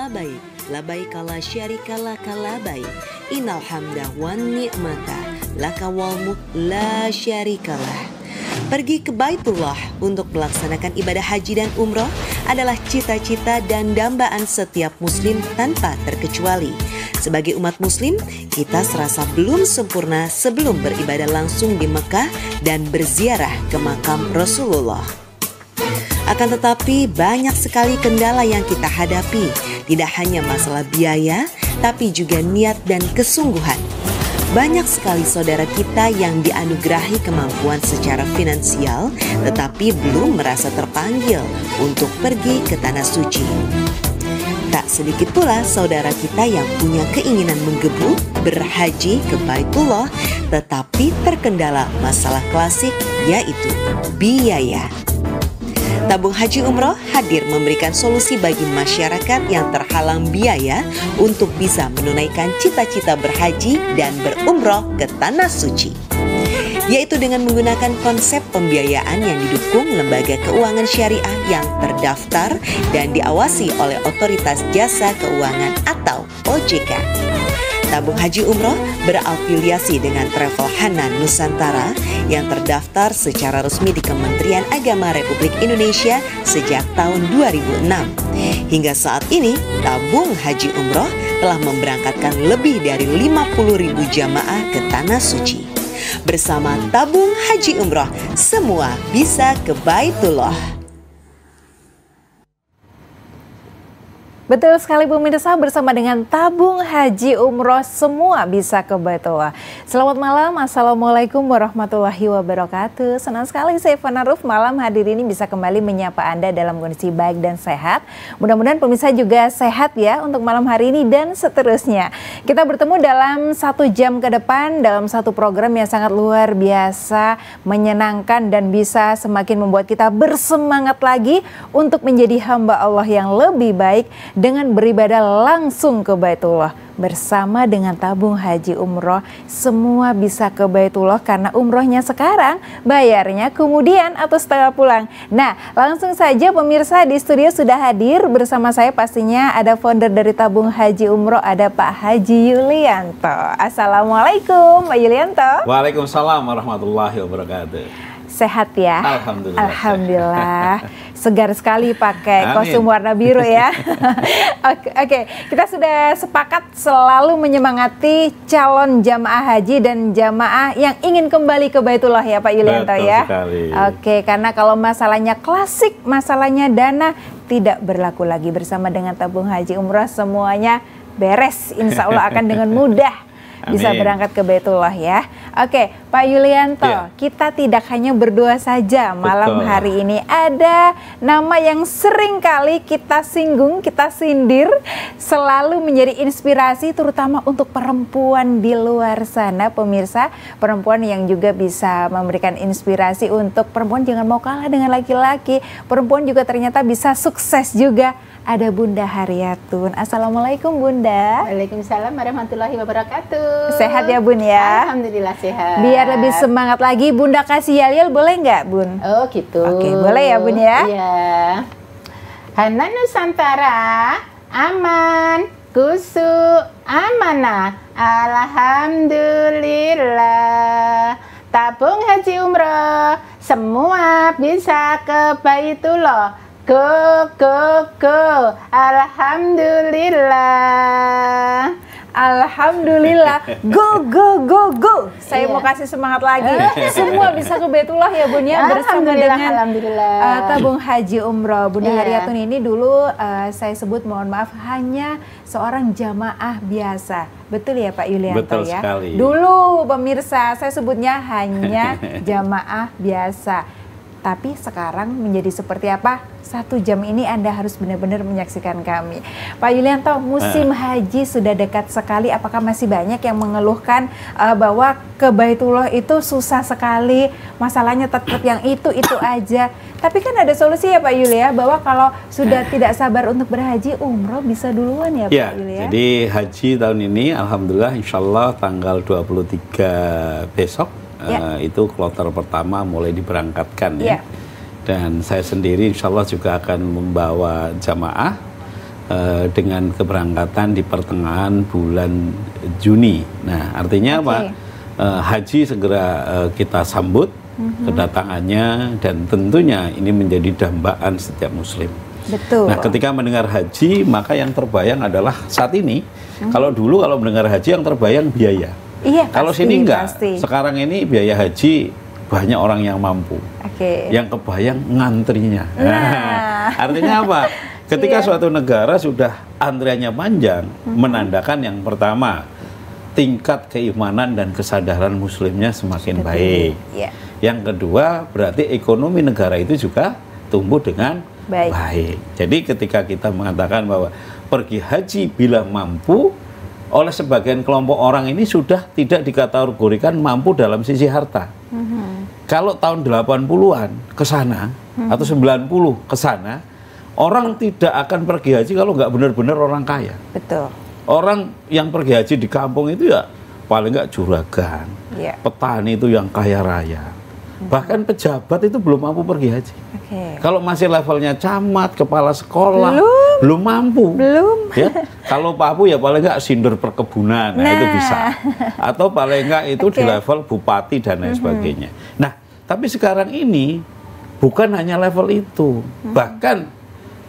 labaik, labaik la syarika laka labaik, innal hamda wan ni'mata laka wal mulk la syarikalah. Pergi ke Baitullah untuk melaksanakan ibadah haji dan umroh adalah cita-cita dan dambaan setiap muslim tanpa terkecuali. Sebagai umat muslim, kita serasa belum sempurna sebelum beribadah langsung di Mekah dan berziarah ke makam Rasulullah. Akan tetapi banyak sekali kendala yang kita hadapi, tidak hanya masalah biaya, tapi juga niat dan kesungguhan. Banyak sekali saudara kita yang dianugerahi kemampuan secara finansial, tetapi belum merasa terpanggil untuk pergi ke Tanah Suci. Tak sedikit pula saudara kita yang punya keinginan menggebu berhaji ke Baitullah, tetapi terkendala masalah klasik, yaitu biaya. Tabung Haji Umroh hadir memberikan solusi bagi masyarakat yang terhalang biaya untuk bisa menunaikan cita-cita berhaji dan berumroh ke Tanah Suci, yaitu dengan menggunakan konsep pembiayaan yang didukung lembaga keuangan syariah yang terdaftar dan diawasi oleh Otoritas Jasa Keuangan atau OJK. Tabung Haji Umroh berafiliasi dengan Travel Hanan Nusantara yang terdaftar secara resmi di Kementerian Agama Republik Indonesia sejak tahun 2006. Hingga saat ini, Tabung Haji Umroh telah memberangkatkan lebih dari 50.000 jamaah ke Tanah Suci. Bersama Tabung Haji Umroh, semua bisa ke Baitullah. Betul sekali pemirsa, bersama dengan Tabung Haji Umroh semua bisa ke Baitullah. Selamat malam, Assalamualaikum warahmatullahi wabarakatuh. Senang sekali saya Fana Ruf malam hadir ini bisa kembali menyapa Anda dalam kondisi baik dan sehat. Mudah-mudahan pemirsa juga sehat ya untuk malam hari ini dan seterusnya. Kita bertemu dalam 1 jam ke depan dalam satu program yang sangat luar biasa, menyenangkan dan bisa semakin membuat kita bersemangat lagi untuk menjadi hamba Allah yang lebih baik dengan beribadah langsung ke Baitullah. Bersama dengan Tabung Haji Umroh, semua bisa ke Baitullah karena umrohnya sekarang, bayarnya kemudian atau setelah pulang. Nah, langsung saja pemirsa di studio sudah hadir bersama saya pastinya ada founder dari Tabung Haji Umroh, ada Pak Haji Yulianto. Assalamualaikum Pak Yulianto. Waalaikumsalam warahmatullahi wabarakatuh. Sehat ya? Alhamdulillah. Alhamdulillah. Segar sekali pakai kostum warna biru ya. Oke, kita sudah sepakat selalu menyemangati calon jamaah haji dan jamaah yang ingin kembali ke Baitullah ya Pak Yulianto. Betul ya. Sekali. Oke, karena kalau masalahnya klasik, masalahnya dana tidak berlaku lagi. Bersama dengan Tabung Haji Umroh semuanya beres. Insya Allah akan dengan mudah bisa berangkat ke Baitullah ya. Oke, Pak Yulianto, kita tidak hanya berdua saja malam hari ini. Ada nama yang sering kali kita singgung, kita sindir, selalu menjadi inspirasi terutama untuk perempuan di luar sana pemirsa. Perempuan yang juga bisa memberikan inspirasi untuk perempuan jangan mau kalah dengan laki-laki. Perempuan juga ternyata bisa sukses juga. Ada Bunda Haryatun. Assalamualaikum Bunda. Waalaikumsalam warahmatullahi wabarakatuh. Sehat ya Bun ya? Alhamdulillah sehat. Biar lebih semangat lagi, Bunda kasih yel-yel boleh nggak Bun? Oh gitu. Oke, boleh ya Bun ya? Iya. Hanan Nusantara, aman, kusuk, amanah. Alhamdulillah. Tabung Haji Umroh, semua bisa ke Baitullah. Go, alhamdulillah. Alhamdulillah, go. Saya mau kasih semangat lagi. Semua bisa ke Baitullah ya Bun ya, bersama dengan Tabung Haji Umroh. Bunda Haryatun ini dulu saya sebut mohon maaf hanya seorang jamaah biasa. Betul ya Pak Yulianto? Betul ya? sekali. Dulu pemirsa saya sebutnya hanya jamaah biasa. Tapi sekarang menjadi seperti apa? 1 jam ini Anda harus benar-benar menyaksikan kami. Pak Yulianto, musim haji sudah dekat sekali. Apakah masih banyak yang mengeluhkan bahwa ke Baitullah itu susah sekali, masalahnya tetap yang itu aja. Tapi kan ada solusi ya Pak Yulia, bahwa kalau sudah tidak sabar untuk berhaji, umroh bisa duluan ya Pak Yulia? Jadi haji tahun ini Alhamdulillah insya Allah tanggal 23 besok. Itu kloter pertama mulai diberangkatkan ya. Dan saya sendiri insya Allah juga akan membawa jamaah dengan keberangkatan di pertengahan bulan Juni. Nah, artinya apa? Haji segera kita sambut kedatangannya, dan tentunya ini menjadi dambaan setiap muslim. Betul. Nah, ketika mendengar haji, maka yang terbayang adalah saat ini. Kalau dulu kalau mendengar haji yang terbayang biaya. Iya, kalau pasti, sini enggak. Pasti. Sekarang ini biaya haji banyak orang yang mampu. Yang kebayang ngantrinya. Nah, artinya apa? Ketika suatu negara sudah antriannya panjang, menandakan yang pertama, tingkat keimanan dan kesadaran muslimnya semakin baik. Yang kedua, berarti ekonomi negara itu juga tumbuh dengan baik. Jadi ketika kita mengatakan bahwa pergi haji bila mampu, oleh sebagian kelompok orang ini sudah tidak dikategorikan mampu dalam sisi harta. Kalau tahun 80-an ke sana, atau 90 ke sana, orang tidak akan pergi haji kalau nggak benar-benar orang kaya. Betul. Orang yang pergi haji di kampung itu ya paling nggak juragan, petani itu yang kaya raya. Bahkan pejabat itu belum mampu pergi haji. Kalau masih levelnya camat, kepala sekolah, belum mampu. Ya, kalau Papu ya paling nggak sinder perkebunan, nah itu bisa. Atau paling nggak itu di level bupati dan lain sebagainya. Nah, tapi sekarang ini bukan hanya level itu, bahkan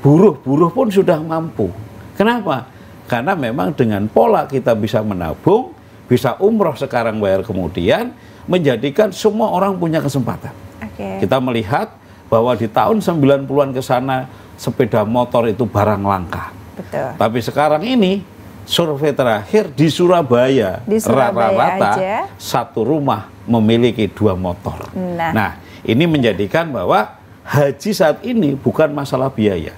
buruh pun sudah mampu. Kenapa? Karena memang dengan pola kita bisa menabung, bisa umroh sekarang bayar kemudian, menjadikan semua orang punya kesempatan. Kita melihat bahwa di tahun 90-an ke sana sepeda motor itu barang langka. Betul. Tapi sekarang ini survei terakhir di Surabaya rata-rata satu rumah memiliki 2 motor. Nah, ini menjadikan bahwa haji saat ini bukan masalah biaya.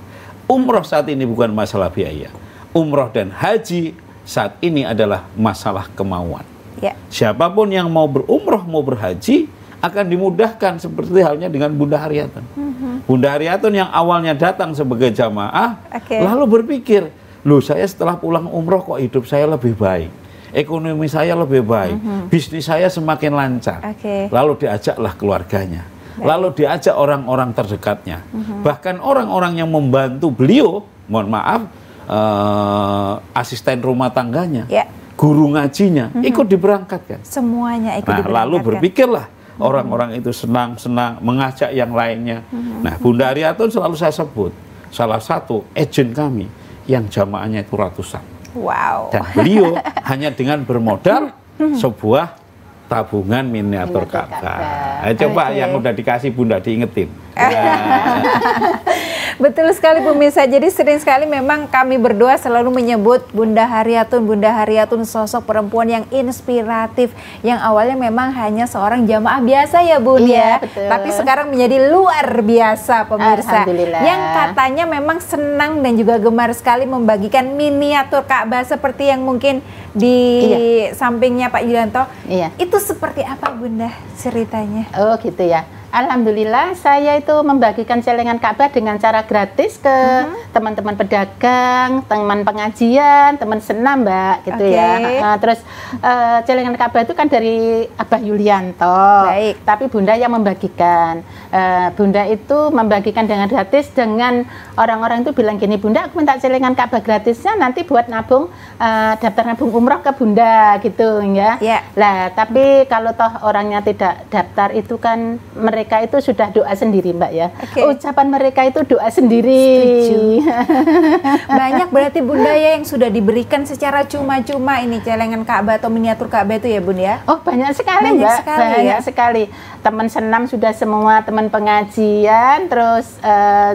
Umroh saat ini bukan masalah biaya. Umroh dan haji saat ini adalah masalah kemauan. Siapapun yang mau berumroh, mau berhaji, akan dimudahkan seperti halnya dengan Bunda Haryatun. Bunda Haryatun yang awalnya datang sebagai jamaah, lalu berpikir, loh saya setelah pulang umroh kok hidup saya lebih baik, ekonomi saya lebih baik, bisnis saya semakin lancar. Lalu diajaklah keluarganya. Lalu diajak orang-orang terdekatnya. Bahkan orang-orang yang membantu beliau, mohon maaf, asisten rumah tangganya, guru ngajinya, ikut diberangkatkan. Semuanya ikut diberangkatkan. Lalu berpikirlah, orang-orang itu senang-senang mengajak yang lainnya. Nah, Bunda Haryatun selalu saya sebut, salah satu agen kami yang jamaahnya itu ratusan. Dan beliau hanya dengan bermodal sebuah tabungan miniatur Ka'bah. Coba yang udah dikasih Bunda diingetin. Betul sekali pemirsa. Jadi sering sekali memang kami berdua selalu menyebut Bunda Haryatun. Bunda Haryatun sosok perempuan yang inspiratif, yang awalnya memang hanya seorang jamaah biasa ya Bun ya. Tapi sekarang menjadi luar biasa pemirsa. Yang katanya memang senang dan juga gemar sekali membagikan miniatur Ka'bah seperti yang mungkin di sampingnya Pak Yulianto. Itu seperti apa Bunda ceritanya? Oh gitu ya. Alhamdulillah saya itu membagikan celengan Ka'bah dengan cara gratis ke teman-teman pedagang, teman pengajian, teman senam Mbak gitu ya. Terus celengan Ka'bah itu kan dari Abah Yulianto. Tapi Bunda yang membagikan. Bunda itu membagikan dengan gratis, dengan orang-orang itu bilang gini, Bunda aku minta celengan Ka'bah gratisnya nanti buat nabung, daftar nabung umroh ke Bunda gitu ya. Lah tapi kalau toh orangnya tidak daftar itu kan mereka itu sudah doa sendiri Mbak ya. Ucapan mereka itu doa sendiri. Banyak berarti Bunda ya yang sudah diberikan secara cuma-cuma ini celengan Ka'bah atau miniatur Ka'bah itu ya Bun ya? Oh banyak sekali Mbak, banyak sekali. Teman senam sudah semua, teman pengajian, terus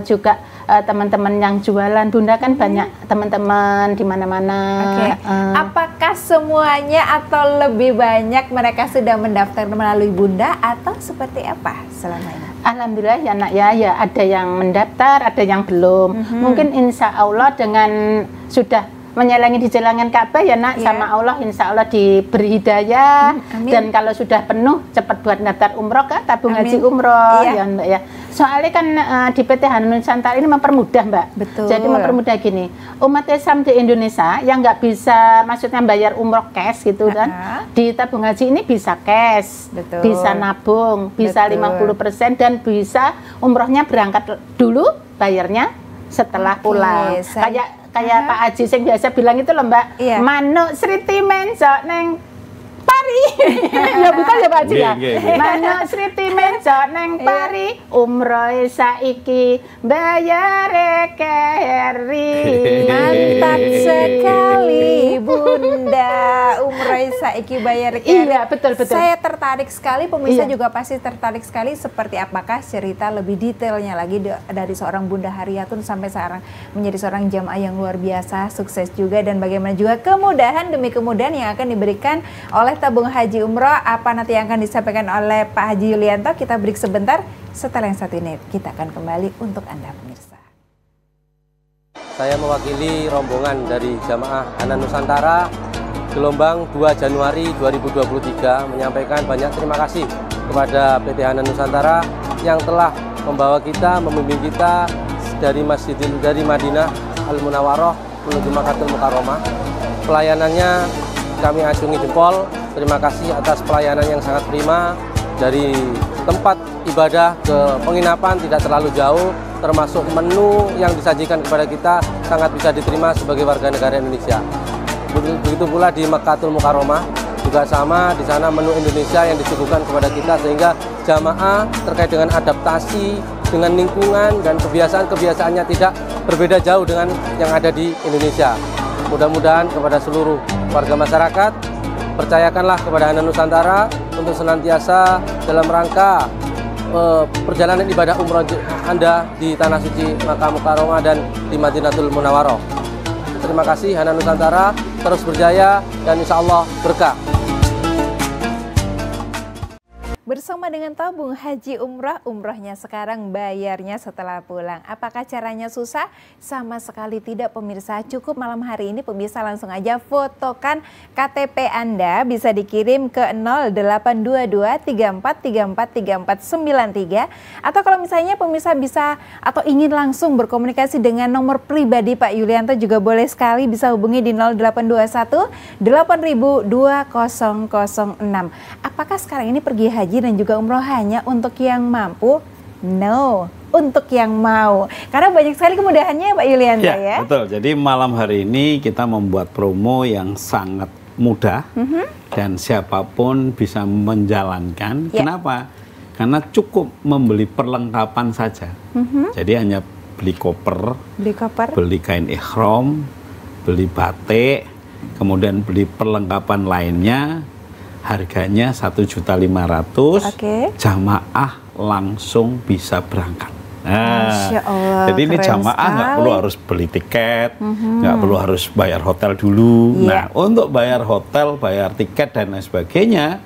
juga teman-teman yang jualan. Bunda kan banyak teman-teman di mana-mana. Apakah semuanya atau lebih banyak mereka sudah mendaftar melalui Bunda atau seperti apa selama ini? Alhamdulillah ya nak ya, ada yang mendaftar, ada yang belum. Mungkin insya Allah dengan sudah menyelengi di celengan Ka'bah ya nak, sama Allah insya Allah diberi hidayah. Dan kalau sudah penuh cepat buat daftar umroh kan, tabung haji umroh ya Mbak ya. Soalnya kan di PT Hanun Nusantara ini mempermudah Mbak. Jadi mempermudah gini, umat Islam di Indonesia yang nggak bisa maksudnya bayar umroh cash gitu kan, di tabung haji ini bisa cash, bisa nabung, bisa 50% dan bisa umrohnya berangkat dulu, bayarnya setelah pulang. kayak Pak Haji sing biasa bilang itu loh Mbak, manuk sriti menjok neng pari. Ya bukan ya Pak Haji ya. Manuk sriti menjok neng pari, umroh saiki bayare keri. Mantap sekali Bunda, umroh saiki bayar keri. Iya, betul. Saya tertarik sekali, pemirsa juga pasti tertarik sekali seperti apakah cerita lebih detailnya lagi dari seorang Bunda Haryatun sampai sekarang menjadi seorang jamaah yang luar biasa, sukses juga, dan bagaimana juga kemudahan demi kemudahan yang akan diberikan oleh tabung haji umroh. Apa nanti yang akan disampaikan oleh Pak Haji Yulianto? Kita break sebentar, setelah yang satu ini kita akan kembali untuk Anda pemirsa. Saya mewakili rombongan dari Jamaah Hanan Nusantara gelombang 2 Januari 2023 menyampaikan banyak terima kasih kepada PT Hanan Nusantara yang telah membawa kita, membimbing kita dari Madinah Al-Munawwaroh menuju Makkatul Mukarramah. Pelayanannya kami acungi jempol. Terima kasih atas pelayanan yang sangat prima, dari tempat ibadah ke penginapan tidak terlalu jauh, termasuk menu yang disajikan kepada kita sangat bisa diterima sebagai warga negara Indonesia. Begitu pula di Makkatul Mukarramah juga sama, di sana menu Indonesia yang disuguhkan kepada kita sehingga jamaah terkait dengan adaptasi dengan lingkungan dan kebiasaan-kebiasaannya tidak berbeda jauh dengan yang ada di Indonesia. Mudah-mudahan kepada seluruh warga masyarakat, percayakanlah kepada Hanan Nusantara untuk senantiasa dalam rangka perjalanan ibadah umroh Anda di Tanah Suci Makkah Mukarramah dan di Madinatul Munawwaroh. Terima kasih Hanan Nusantara, terus berjaya dan insya Allah berkah. Bersama dengan tabung haji umroh, umrohnya sekarang, bayarnya setelah pulang. Apakah caranya susah? Sama sekali tidak pemirsa. Cukup malam hari ini pemirsa langsung aja fotokan KTP Anda, bisa dikirim ke 082234343493, atau kalau misalnya pemirsa bisa atau ingin langsung berkomunikasi dengan nomor pribadi Pak Yulianto juga boleh sekali, bisa hubungi di 0821 8000 2006. Apakah sekarang ini pergi haji dan juga umroh hanya untuk yang mampu? No, untuk yang mau. Karena banyak sekali kemudahannya Pak Yulianto ya. Betul, jadi malam hari ini kita membuat promo yang sangat mudah dan siapapun bisa menjalankan. Kenapa? Karena cukup membeli perlengkapan saja. Jadi hanya beli koper, beli kain ihram, beli batik, kemudian beli perlengkapan lainnya. Harganya 1.500.000, jamaah langsung bisa berangkat. Nah, Masya Allah, jadi ini jamaah nggak perlu harus beli tiket, nggak perlu harus bayar hotel dulu. Nah, untuk bayar hotel, bayar tiket dan lain sebagainya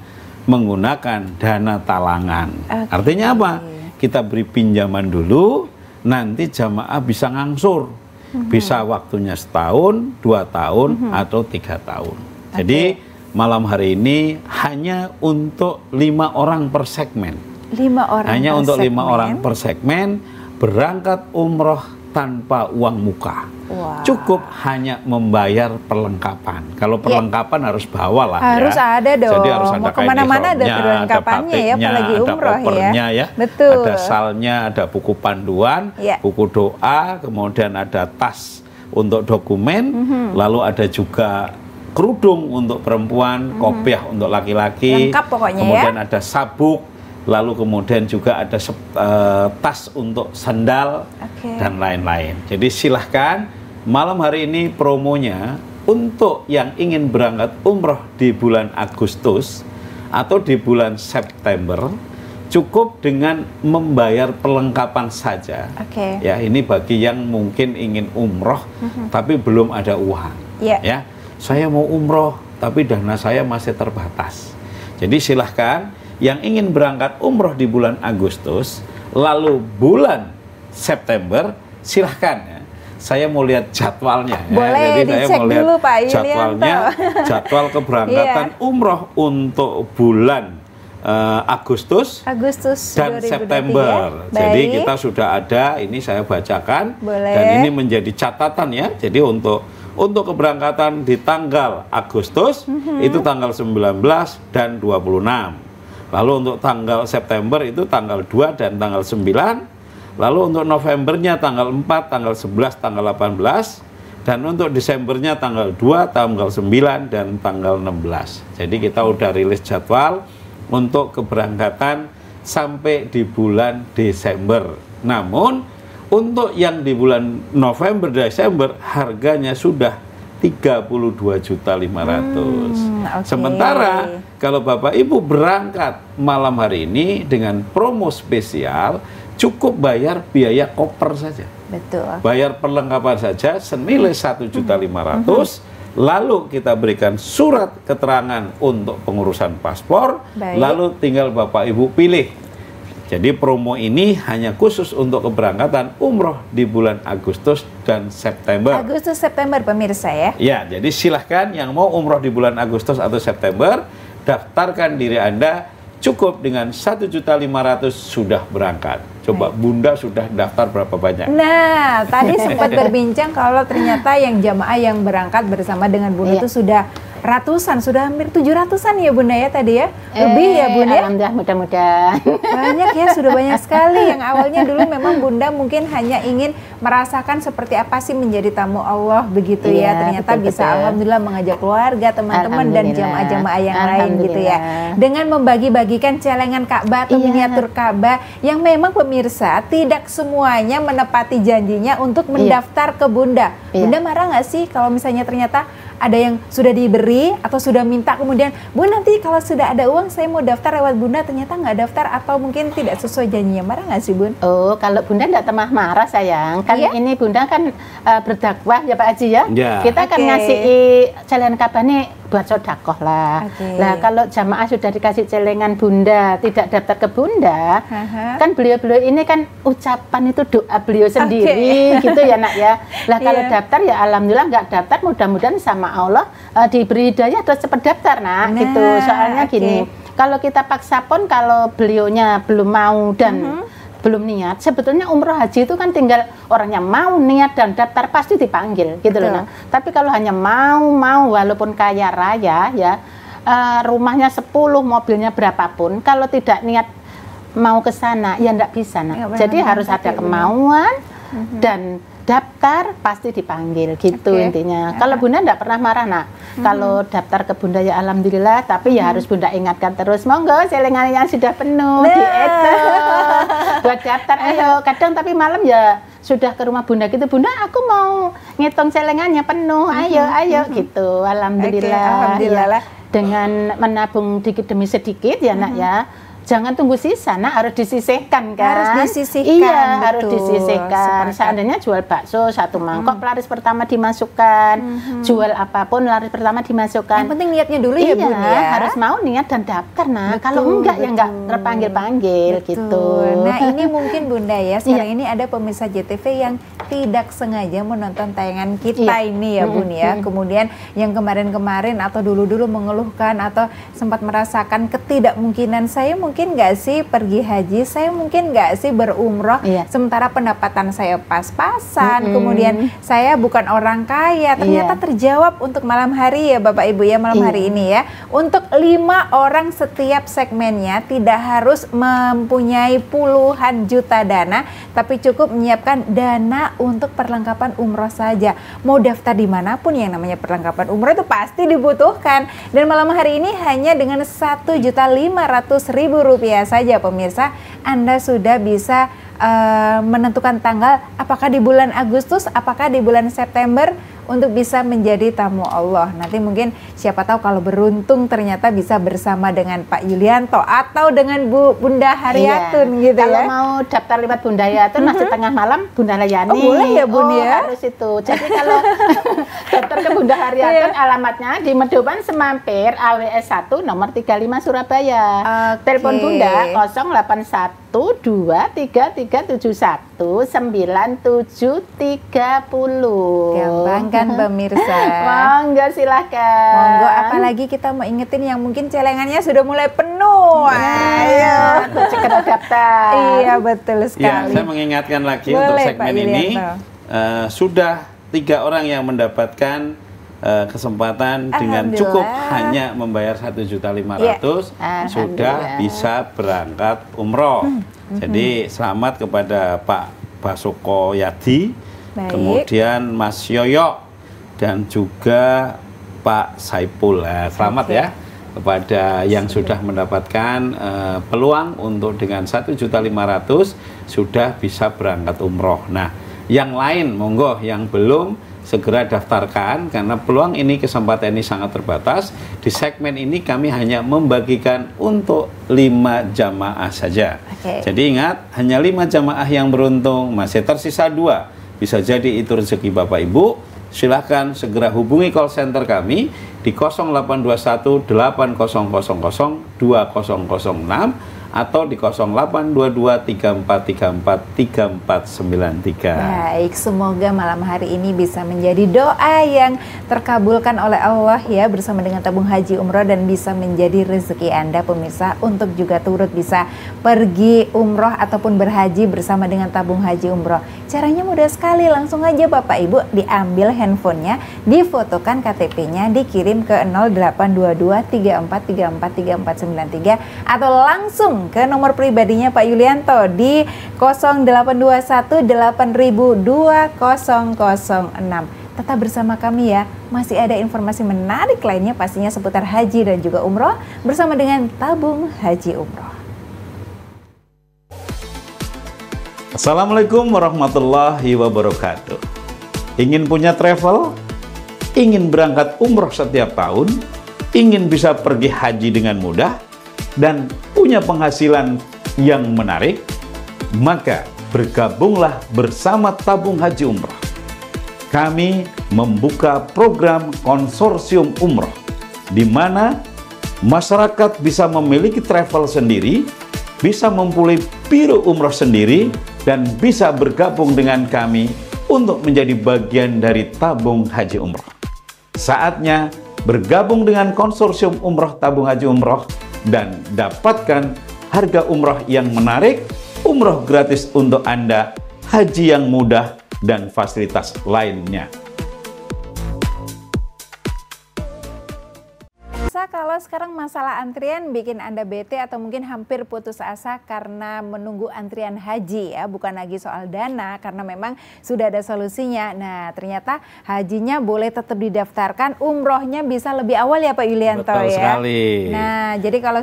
menggunakan dana talangan. Artinya apa? Kita beri pinjaman dulu, nanti jamaah bisa ngangsur, bisa waktunya setahun, 2 tahun, atau 3 tahun. Jadi malam hari ini hanya untuk 5 orang per segmen. 5 orang hanya per untuk segmen. 5 orang per segmen berangkat umroh tanpa uang muka. Cukup hanya membayar perlengkapan. Kalau perlengkapan harus bawa lah, harus ada dong. Jadi harus ada mau kemana-mana ada perlengkapannya ya, apalagi umroh ya. Betul. Ada salnya, ada buku panduan, buku doa, kemudian ada tas untuk dokumen, lalu ada juga kerudung untuk perempuan, kopiah untuk laki-laki, lengkap pokoknya kemudian ada sabuk, lalu kemudian juga ada tas untuk sandal, dan lain-lain. Jadi silahkan, malam hari ini promonya untuk yang ingin berangkat umroh di bulan Agustus atau di bulan September, cukup dengan membayar perlengkapan saja. Ya, ini bagi yang mungkin ingin umroh tapi belum ada uang. Ya, saya mau umroh tapi dana saya masih terbatas. Jadi silahkan yang ingin berangkat umroh di bulan Agustus lalu bulan September, silahkan ya. Saya mau lihat jadwalnya. Boleh, jadi saya mau lihat dulu, Pak jadwalnya, jadwal keberangkatan umroh untuk bulan Agustus dan 2023. September. Jadi kita sudah ada, ini saya bacakan. Dan ini menjadi catatan ya. Jadi untuk keberangkatan di tanggal Agustus itu tanggal 19 dan 26. Lalu untuk tanggal September itu tanggal 2 dan tanggal 9. Lalu untuk Novembernya tanggal 4, tanggal 11, tanggal 18. Dan untuk Desembernya tanggal 2, tanggal 9, dan tanggal 16. Jadi kita udah rilis jadwal untuk keberangkatan sampai di bulan Desember. Namun untuk yang di bulan November, Desember harganya sudah 32.500.000. Okay. Sementara kalau Bapak Ibu berangkat malam hari ini dengan promo spesial, cukup bayar biaya koper saja. Betul. Bayar perlengkapan saja senilai 1.500.000. Lalu kita berikan surat keterangan untuk pengurusan paspor. Baik. Lalu tinggal Bapak Ibu pilih. Jadi promo ini hanya khusus untuk keberangkatan umroh di bulan Agustus dan September. Agustus September pemirsa ya. Ya, jadi silahkan yang mau umroh di bulan Agustus atau September, daftarkan diri Anda. Cukup dengan 1.500.000 sudah berangkat. Coba Bunda sudah daftar berapa banyak? Nah, tadi sempat berbincang kalau ternyata yang jamaah yang berangkat bersama dengan Bunda itu sudah ratusan, sudah hampir 700-an ya Bunda ya tadi ya? Lebih ya Bunda? Alhamdulillah, mudah-mudahan. Banyak ya, sudah banyak sekali. Yang awalnya dulu memang Bunda mungkin hanya ingin merasakan seperti apa sih menjadi tamu Allah begitu ya. Ternyata betul, bisa alhamdulillah mengajak keluarga, teman-teman dan jamaah-jamaah yang lain gitu ya. Dengan membagi-bagikan celengan Ka'bah atau miniatur Ka'bah yang memang pemirsa tidak semuanya menepati janjinya untuk mendaftar ke Bunda. Bunda marah nggak sih kalau misalnya ternyata ada yang sudah diberi atau sudah minta kemudian Bu nanti kalau sudah ada uang saya mau daftar lewat Bunda ternyata nggak daftar atau mungkin tidak sesuai janjinya, marah nggak sih Bun? Oh kalau Bunda nggak temah marah sayang, kan ini Bunda kan berdakwah ya Pak Haji ya, kita kan ngasih celengan Ka'bah nih buat sodakoh lah. Nah kalau jamaah sudah dikasih celengan Bunda tidak daftar ke Bunda, kan beliau-beliau ini kan ucapan itu doa beliau sendiri gitu ya nak ya. Lah kalau daftar ya alhamdulillah, nggak daftar mudah-mudahan sama Allah diberi hidayah terus cepat daftar nak gitu. Soalnya gini, kalau kita paksa pun kalau beliaunya belum mau dan belum niat, sebetulnya umroh haji itu kan tinggal orangnya mau niat dan daftar pasti dipanggil gitu loh. Nah, tapi kalau hanya mau walaupun kaya raya ya, rumahnya 10, mobilnya berapapun, kalau tidak niat mau ke sana ya enggak bisa nak. Jadi harus ada kemauan dan daftar pasti dipanggil gitu intinya. Kalau Bunda enggak pernah marah nak. Kalau daftar ke Bunda ya alhamdulillah, tapi ya harus Bunda ingatkan terus, monggo celengan yang sudah penuh buat daftar ayo. Kadang tapi malam ya sudah ke rumah Bunda gitu, Bunda aku mau ngitung celengannya penuh, ayo gitu. Alhamdulillah. Ya, dengan menabung dikit demi sedikit ya nak ya. Jangan tunggu sisa, nak harus disisihkan kan? Harus disisihkan. Iya, harus disisihkan. Seandainya jual bakso 1 mangkok, laris pertama dimasukkan. Jual apapun, laris pertama dimasukkan. Yang penting niatnya dulu ya Bun ya. Harus mau niat dan daftar nah. Kalau enggak ya enggak terpanggil-panggil gitu. Nah ini mungkin Bunda ya, sekarang ini ada pemirsa JTV yang tidak sengaja menonton tayangan kita ini ya Bun ya. Kemudian yang kemarin-kemarin atau dulu-dulu mengeluhkan atau sempat merasakan ketidakmungkinan, saya mungkin nggak sih pergi haji, saya mungkin nggak sih berumroh, sementara pendapatan saya pas-pasan, kemudian saya bukan orang kaya. Ternyata terjawab untuk malam hari ya Bapak Ibu ya, malam hari ini ya. Untuk 5 orang setiap segmennya, tidak harus mempunyai puluhan juta dana, tapi cukup menyiapkan dana untuk perlengkapan umroh saja. Mau daftar dimanapun yang namanya perlengkapan umroh itu pasti dibutuhkan. Dan malam hari ini hanya dengan Rp1.500.000 saja pemirsa, Anda sudah bisa menentukan tanggal apakah di bulan Agustus, apakah di bulan September untuk bisa menjadi tamu Allah. Nanti mungkin siapa tahu kalau beruntung ternyata bisa bersama dengan Pak Yulianto atau dengan Bunda Haryatun gitu kalau ya. Kalau mau daftar lewat Bunda Haryatun masih tengah malam Bunda Layani. Oh boleh ya Bun ya? Harus itu. Jadi kalau daftar ke Bunda Haryatun alamatnya di Medoban Semampir AWS 1 nomor 35 Surabaya. Telepon Bunda 081 237371 9730. Gampang kan pemirsa? Monggo silahkan. Monggo, apalagi kita mau ingetin yang mungkin celengannya sudah mulai penuh. Ayo segera daftar. Iya betul sekali. Ya, saya mengingatkan lagi untuk segmen ini sudah 3 orang yang mendapatkan kesempatan dengan cukup hanya membayar Rp1.500.000 sudah bisa berangkat umroh. Jadi selamat kepada Pak Basoko Yadi, kemudian Mas Yoyo, dan juga Pak Saipul. Selamat ya kepada yang sudah mendapatkan peluang untuk dengan 1.500.000 sudah bisa berangkat umroh. Nah, yang lain monggo yang belum segera daftarkan karena peluang ini, kesempatan ini sangat terbatas. Di segmen ini kami hanya membagikan untuk 5 jamaah saja. Jadi ingat, hanya 5 jamaah yang beruntung, masih tersisa 2. Bisa jadi itu rezeki Bapak Ibu. Silahkan segera hubungi call center kami di 0821 8000 2006 atau di 0822 3434 3493. Baik, semoga malam hari ini bisa menjadi doa yang terkabulkan oleh Allah ya, bersama dengan tabung haji umroh, dan bisa menjadi rezeki Anda pemirsa untuk juga turut bisa pergi umroh ataupun berhaji bersama dengan tabung haji umroh. Caranya mudah sekali, langsung aja Bapak Ibu diambil handphonenya, difotokan KTP-nya, dikirim ke 0822 3434 3493 atau langsung ke nomor pribadinya Pak Yulianto di 0821 8000 2006. Tetap bersama kami ya, masih ada informasi menarik lainnya pastinya seputar haji dan juga umroh bersama dengan tabung haji umroh. Assalamualaikum warahmatullahi wabarakatuh. Ingin punya travel? Ingin berangkat umroh setiap tahun? Ingin bisa pergi haji dengan mudah? Dan punya penghasilan yang menarik? Maka bergabunglah bersama tabung haji umroh. Kami membuka program konsorsium umroh, di mana masyarakat bisa memiliki travel sendiri, bisa memulai biro umroh sendiri, dan bisa bergabung dengan kami untuk menjadi bagian dari tabung haji umroh. Saatnya bergabung dengan konsorsium umroh tabung haji umroh dan dapatkan harga umroh yang menarik, umroh gratis untuk Anda, haji yang mudah, dan fasilitas lainnya. Kalau sekarang masalah antrian bikin Anda bete atau mungkin hampir putus asa karena menunggu antrian haji ya, bukan lagi soal dana karena memang sudah ada solusinya. Nah, ternyata hajinya boleh tetap didaftarkan, umrohnya bisa lebih awal ya Pak Yulianto. Betul ya. Sekali. Nah, jadi kalau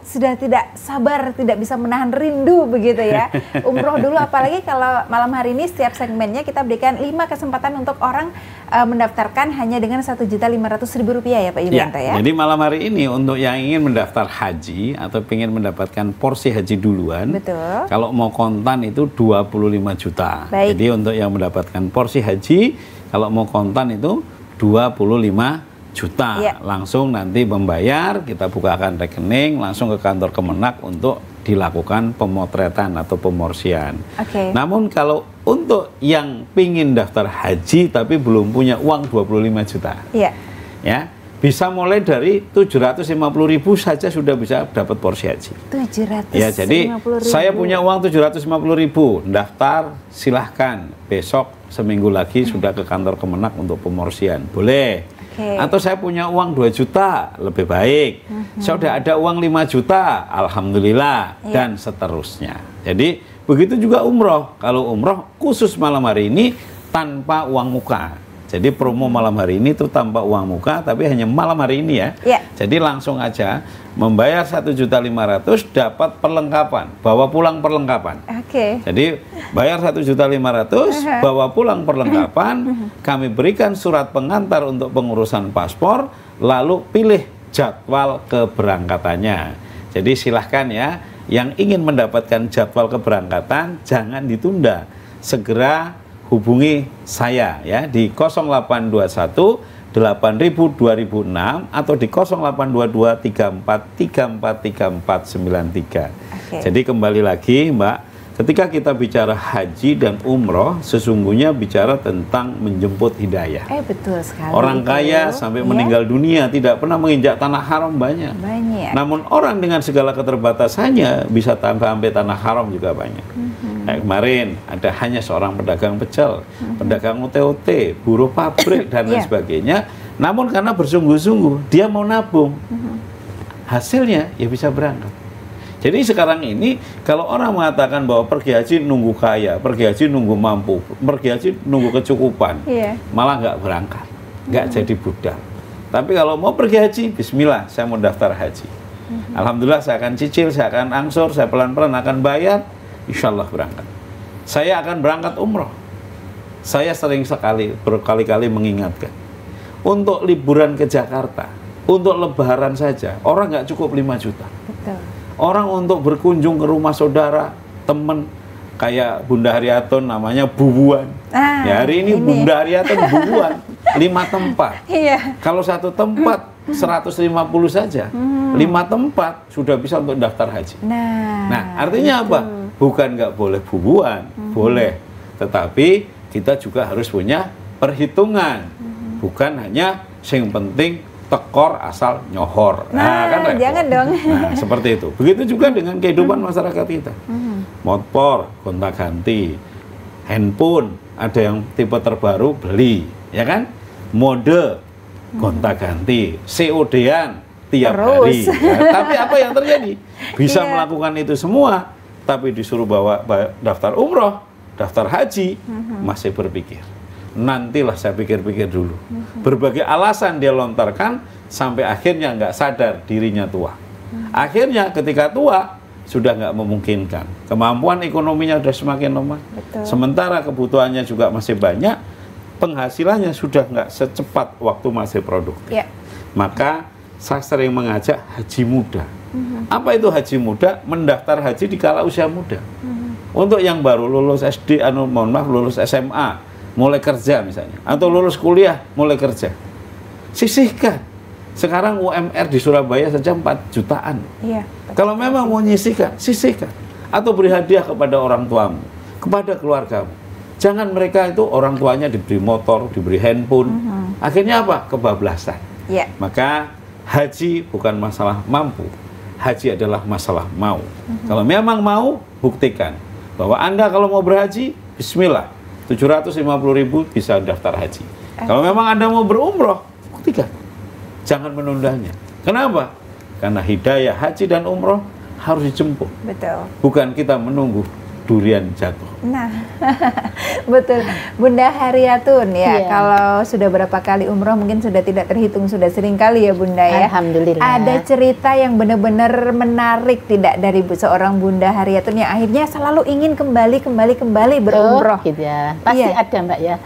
sudah tidak sabar, tidak bisa menahan rindu begitu ya, umroh dulu. Apalagi kalau malam hari ini setiap segmennya kita berikan 5 kesempatan untuk orang mendaftarkan hanya dengan Rp1.500.000 ya Pak Yulianto ya. Jadi malam hari ini untuk yang ingin mendaftar haji atau ingin mendapatkan porsi haji duluan, betul, kalau mau kontan itu 25 juta. Baik. Jadi untuk yang mendapatkan porsi haji, kalau mau kontan itu 25 juta, langsung nanti membayar, kita bukakan rekening, langsung ke kantor Kemenak untuk dilakukan pemotretan atau pemorsian. Namun kalau untuk yang pingin daftar haji tapi belum punya uang 25 juta, ya bisa mulai dari 750.000 saja sudah bisa dapat porsi haji. 750.000. Ya, jadi saya punya uang 750.000, daftar silahkan, besok seminggu lagi sudah ke kantor Kemenak untuk pemorsian, boleh. Atau saya punya uang 2 juta, lebih baik. Saya sudah ada uang 5 juta, alhamdulillah, dan seterusnya. Jadi begitu juga umroh. Kalau umroh khusus malam hari ini tanpa uang muka. Jadi promo malam hari ini itu tanpa uang muka, tapi hanya malam hari ini ya. Jadi langsung aja membayar 1.500.000 dapat perlengkapan, bawa pulang perlengkapan. Jadi bayar 1.500.000, bawa pulang perlengkapan. Kami berikan surat pengantar untuk pengurusan paspor, lalu pilih jadwal keberangkatannya. Jadi silahkan ya, yang ingin mendapatkan jadwal keberangkatan jangan ditunda, segera hubungi saya ya di 0821 8000 2006 atau di 0822 3434 3493. Jadi kembali lagi Mbak, ketika kita bicara haji dan umroh, sesungguhnya bicara tentang menjemput hidayah. Betul sekali. Orang kaya sampai meninggal dunia tidak pernah menginjak tanah haram banyak. Namun orang dengan segala keterbatasannya bisa sampai tanah haram juga banyak. Kayak kemarin ada hanya seorang pedagang pecel, pedagang OT-OT, buruh pabrik dan lain sebagainya. Namun karena bersungguh-sungguh dia mau nabung, hasilnya ya bisa berangkat. Jadi sekarang ini kalau orang mengatakan bahwa pergi haji nunggu kaya, pergi haji nunggu mampu, pergi haji nunggu kecukupan, malah nggak berangkat. nggak jadi budak. Tapi kalau mau pergi haji, bismillah, saya mau daftar haji. Alhamdulillah saya akan cicil, saya akan angsur, saya pelan-pelan akan bayar, insya Allah berangkat. Saya akan berangkat umroh. Saya sering sekali, berkali-kali mengingatkan. Untuk liburan ke Jakarta, untuk lebaran saja, orang nggak cukup 5 juta. Betul. Orang untuk berkunjung ke rumah saudara, teman, kayak Bunda Haryatun namanya Bubuan. Ya, hari ini Bunda Haryatun Bubuan 5 tempat. Iya. Kalau satu tempat 150 saja, 5 tempat sudah bisa untuk daftar haji. Nah, artinya apa? Bukan nggak boleh bubuan, boleh. Tetapi kita juga harus punya perhitungan. Bukan hanya yang penting tekor asal nyohor. Nah, kan repot. Jangan dong. Nah, seperti itu. Begitu juga dengan kehidupan masyarakat kita. Motor gonta-ganti, handphone ada yang tipe terbaru beli, ya kan? Mode gonta-ganti, COD-an tiap hari. Ya, tapi apa yang terjadi? Bisa melakukan itu semua, tapi disuruh bawa daftar umroh, daftar haji, masih berpikir. Nantilah saya pikir-pikir dulu. Berbagai alasan dia lontarkan sampai akhirnya nggak sadar dirinya tua. Akhirnya ketika tua sudah nggak memungkinkan. Kemampuan ekonominya sudah semakin lemah. Sementara kebutuhannya juga masih banyak, penghasilannya sudah nggak secepat waktu masih produktif. Maka saya sering mengajak haji muda. Apa itu haji muda? Mendaftar haji di kala usia muda. Untuk yang baru lulus SD, lulus SMA, mulai kerja misalnya, atau lulus kuliah, mulai kerja. Sisihkan. Sekarang UMR di Surabaya saja 4 jutaan. Kalau memang mau nyisihkan, sisihkan. Atau beri hadiah kepada orang tuamu, kepada keluargamu. Jangan mereka itu orang tuanya diberi motor, diberi handphone. Akhirnya apa? Kebablasan. Maka haji bukan masalah mampu. Haji adalah masalah mau. Kalau memang mau, buktikan. Bahwa Anda kalau mau berhaji, bismillah. 750.000 bisa daftar haji. Kalau memang Anda mau berumroh, buktikan. Jangan menundanya. Kenapa? Karena hidayah haji dan umroh harus dijemput. Betul. Bukan kita menunggu durian jatuh. Nah, betul. Bunda Haryatun ya, kalau sudah berapa kali umroh mungkin sudah tidak terhitung, sudah sering kali ya Bunda ya. Alhamdulillah. Ada cerita yang benar-benar menarik tidak dari seorang Bunda Haryatun yang akhirnya selalu ingin kembali berumroh. Gitu ya. Pasti ada Mbak ya.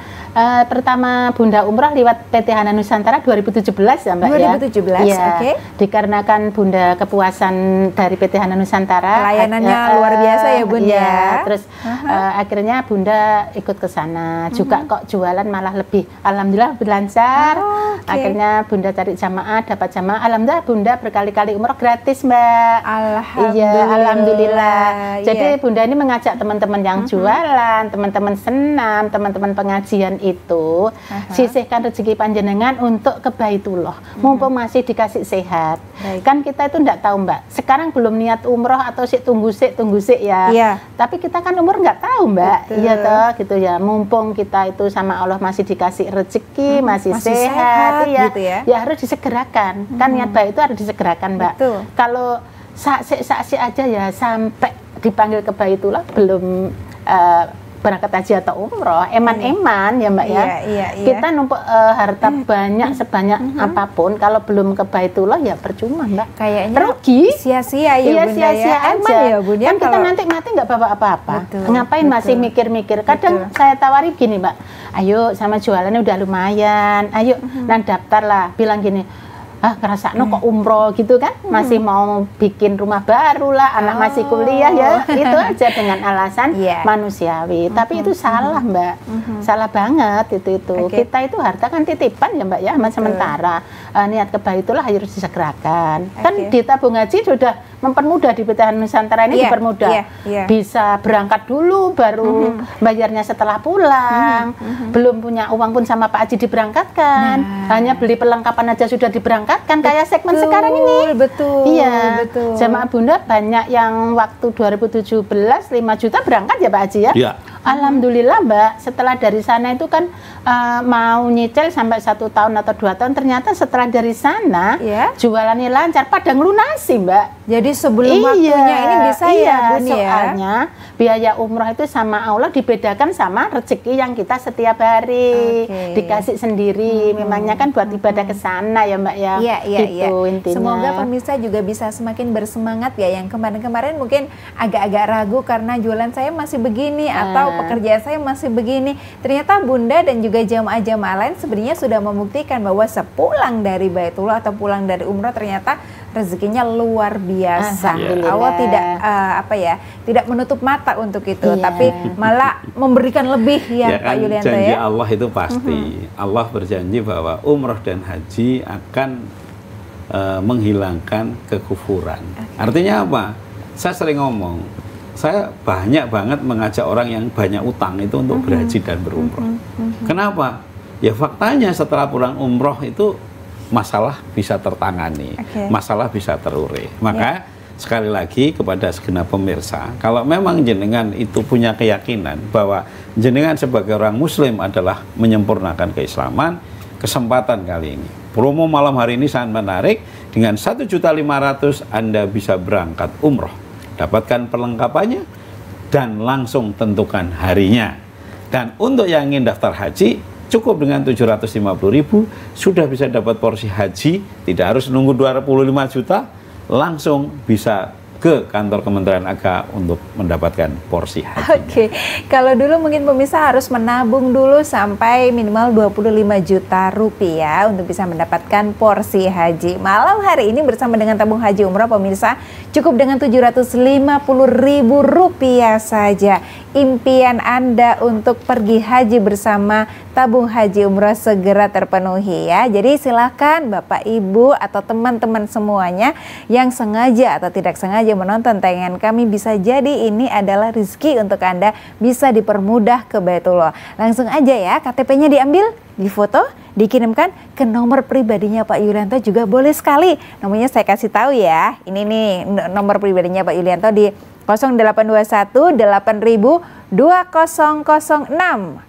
Pertama Bunda umrah lewat PT Hanan Nusantara 2017 ya Mbak 2017, ya. Oke. Dikarenakan Bunda kepuasan dari PT Hanan Nusantara. Pelayanannya luar biasa ya Bunda. Ya. Terus akhirnya Bunda ikut ke sana. Juga kok jualan malah lebih. Alhamdulillah berlancar. Akhirnya Bunda cari jamaah, dapat jamaah. Alhamdulillah Bunda berkali-kali umroh gratis Mbak. Alhamdulillah. Iya, alhamdulillah. Jadi Bunda ini mengajak teman-teman yang jualan, teman-teman senam, teman-teman pengajian itu sisihkan rezeki panjenengan untuk ke Baitullah. Mumpung masih dikasih sehat. Kan kita itu enggak tahu Mbak. Sekarang belum niat umroh atau tunggu sik ya. Tapi kita kan umur nggak tahu Mbak. Iya toh gitu ya. Mumpung kita itu sama Allah masih dikasih rezeki, masih sehat ya. Gitu ya. Ya harus disegerakan. Kan niat baik itu harus disegerakan Mbak. Kalau saksi aja ya sampai dipanggil ke Baitullah belum berangkat haji atau umroh, eman-eman ya Mbak ya. Kita numpuk harta banyak sebanyak apapun, kalau belum ke Baitullah ya percuma Mbak. Kayaknya rugi, sia-sia ya Bunda sia-sia ya. aja. Ya, Bunda, kan kita nanti mati nggak bawa apa-apa. Ngapain masih mikir-mikir? Kadang saya tawari gini Mbak, ayo sama jualannya udah lumayan, ayo nah daftar lah, bilang gini, ngerasakno kok umroh gitu kan, masih mau bikin rumah baru lah, anak masih kuliah ya, itu aja dengan alasan manusiawi. Tapi itu salah Mbak, salah banget itu. Kita itu harta kan titipan ya Mbak ya, sementara niat ke Baitullah harus disegerakan. Kan di tabung haji sudah mempermudah di PT Hanan Nusantara ini dipermudah. Bisa berangkat dulu baru bayarnya setelah pulang. Belum punya uang pun sama Pak Haji diberangkatkan. Hanya beli perlengkapan aja sudah diberangkatkan kayak segmen sekarang ini. Iya. Jamaah Bunda banyak yang waktu 2017 5 juta berangkat ya Pak Haji ya. Alhamdulillah Mbak, setelah dari sana itu kan mau nyicil sampai 1 tahun atau 2 tahun, ternyata setelah dari sana jualannya lancar, pada ngelunasi Mbak. Jadi sebelum waktunya ini bisa ya Bun ya? Soalnya biaya umroh itu sama Allah dibedakan sama rezeki yang kita setiap hari dikasih sendiri. Memangnya kan buat ibadah ke sana ya Mbak ya. Gitu intinya. Semoga pemirsa juga bisa semakin bersemangat ya, yang kemarin-kemarin mungkin agak-agak ragu karena jualan saya masih begini atau pekerjaan saya masih begini. Ternyata Bunda dan juga jamaah-jamaah lain sebenarnya sudah membuktikan bahwa sepulang dari Baitullah atau pulang dari umroh ternyata rezekinya luar biasa. Allah tidak menutup mata untuk itu, tapi malah memberikan lebih ya Pak Yulianto janji Allah itu pasti. Allah berjanji bahwa umroh dan haji akan menghilangkan kekufuran. Artinya apa? Saya sering ngomong, saya banyak banget mengajak orang yang banyak utang itu untuk berhaji dan berumroh. Kenapa? Ya faktanya setelah pulang umroh itu masalah bisa tertangani, masalah bisa terurai. Maka sekali lagi kepada segenap pemirsa, kalau memang jenengan itu punya keyakinan bahwa jenengan sebagai orang muslim adalah menyempurnakan keislaman, kesempatan kali ini, promo malam hari ini sangat menarik. Dengan 1.500.000 Anda bisa berangkat umroh, dapatkan perlengkapannya dan langsung tentukan harinya. Dan untuk yang ingin daftar haji, cukup dengan 750.000 sudah bisa dapat porsi haji, tidak harus nunggu 25 juta, langsung bisa ke kantor Kementerian Agama untuk mendapatkan porsi haji. Kalau dulu mungkin pemirsa harus menabung dulu sampai minimal 25 juta rupiah untuk bisa mendapatkan porsi haji. Malam hari ini bersama dengan tabung haji umroh pemirsa, cukup dengan 750.000 rupiah saja. Impian Anda untuk pergi haji bersama tabung haji umroh segera terpenuhi ya. Jadi silakan Bapak Ibu atau teman-teman semuanya yang sengaja atau tidak sengaja menonton tayangan kami, bisa jadi ini adalah rezeki untuk Anda bisa dipermudah ke Baitullah. Langsung aja ya, KTP-nya diambil, difoto, dikirimkan ke nomor pribadinya Pak Yulianto juga boleh sekali. Nomornya saya kasih tahu ya. Ini nih nomor pribadinya Pak Yulianto di 0821 8000 2006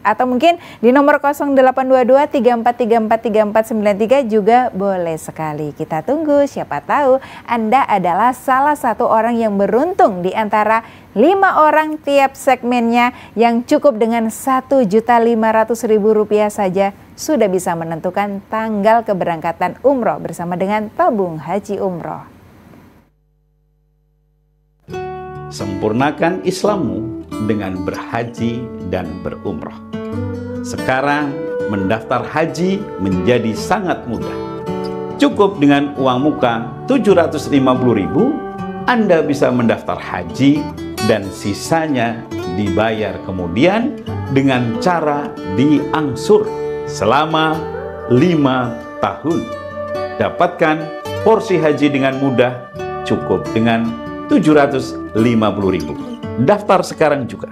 atau mungkin di nomor 0822 34343493 juga boleh sekali. Kita tunggu, siapa tahu Anda adalah salah satu orang yang beruntung di antara 5 orang tiap segmennya yang cukup dengan Rp1.500.000 saja sudah bisa menentukan tanggal keberangkatan umroh bersama dengan tabung haji umroh. Sempurnakan Islammu dengan berhaji dan berumroh. Sekarang mendaftar haji menjadi sangat mudah. Cukup dengan uang muka 750.000, Anda bisa mendaftar haji dan sisanya dibayar kemudian dengan cara diangsur selama 5 tahun. Dapatkan porsi haji dengan mudah cukup dengan 750.000. Daftar sekarang juga.